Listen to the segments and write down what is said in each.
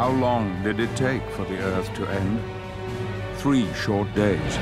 How long did it take for the Earth to end? 3 short days.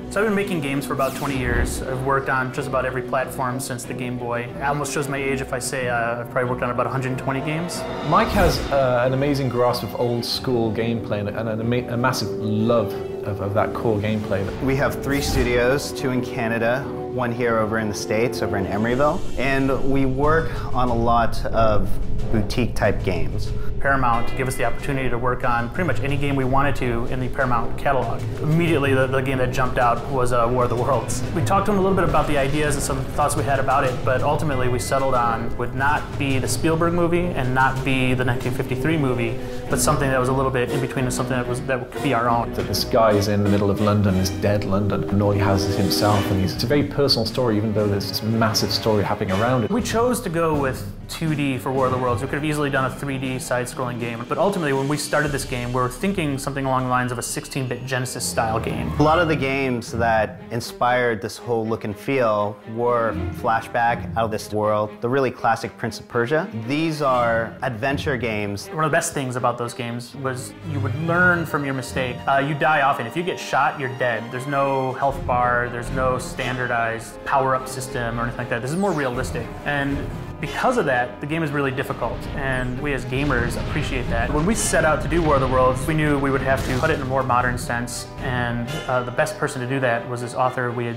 So I've been making games for about 20 years. I've worked on just about every platform since the Game Boy. It almost shows my age if I say I've probably worked on about 120 games. Mike has an amazing grasp of old school gameplay and a massive love of that core gameplay. We have 3 studios, 2 in Canada, 1 here over in the States, over in Emeryville, and we work on a lot of boutique type games. Paramount gave us the opportunity to work on pretty much any game we wanted to in the Paramount catalog. Immediately the game that jumped out was War of the Worlds. We talked to them a little bit about the ideas and some thoughts we had about it, but ultimately we settled on would not be the Spielberg movie and not be the 1953 movie, but something that was a little bit in between and something that could be our own. That this guy is in the middle of London, this dead London, and all he has is himself, and it's a very personal story even though there's this massive story happening around it. We chose to go with 2D for War of the Worlds. We could have easily done a 3D side-scrolling game, but ultimately when we started this game, we were thinking something along the lines of a 16-bit Genesis-style game. A lot of the games that inspired this whole look and feel were flashback out of this world, the really classic Prince of Persia. These are adventure games. One of the best things about those games was you would learn from your mistake. You die often. If you get shot, you're dead. There's no health bar, there's no standardized power-up system or anything like that. This is more realistic. And because of that, the game is really difficult, and we as gamers appreciate that. When we set out to do War of the Worlds, we knew we would have to put it in a more modern sense, and the best person to do that was this author we had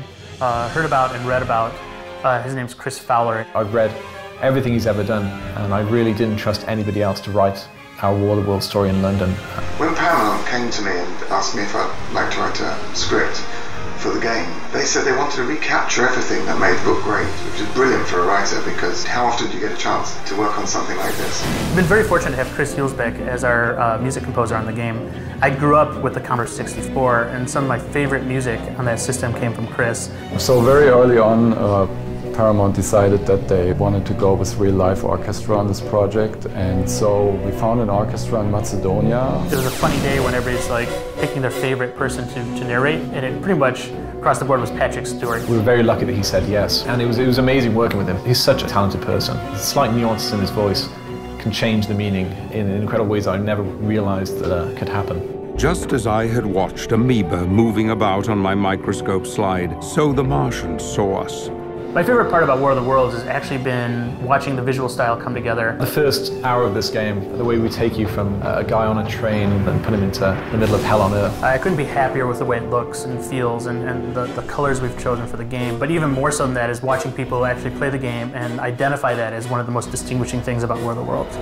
heard about and read about. His name's Chris Fowler. I've read everything he's ever done, and I really didn't trust anybody else to write our War of the Worlds story in London. When Paramount came to me and asked me if I'd like to write a script for the game, they said they wanted to recapture everything that made the book great, which is brilliant for a writer because how often do you get a chance to work on something like this? I've been very fortunate to have Chris Hulsbeck as our music composer on the game. I grew up with the Commodore 64, and some of my favorite music on that system came from Chris. So very early on, Paramount decided that they wanted to go with real-life orchestra on this project, and so we found an orchestra in Macedonia. It was a funny day when everybody's like picking their favorite person to narrate, and it pretty much across the board was Patrick Stewart. We were very lucky that he said yes, and it was amazing working with him. He's such a talented person. Slight nuances in his voice can change the meaning in incredible ways I never realized that could happen. Just as I had watched amoeba moving about on my microscope slide, so the Martians saw us. My favorite part about War of the Worlds has actually been watching the visual style come together. The first hour of this game, the way we take you from a guy on a train and put him into the middle of hell on earth. I couldn't be happier with the way it looks and feels and the colors we've chosen for the game. But even more so than that is watching people actually play the game and identify that as one of the most distinguishing things about War of the Worlds.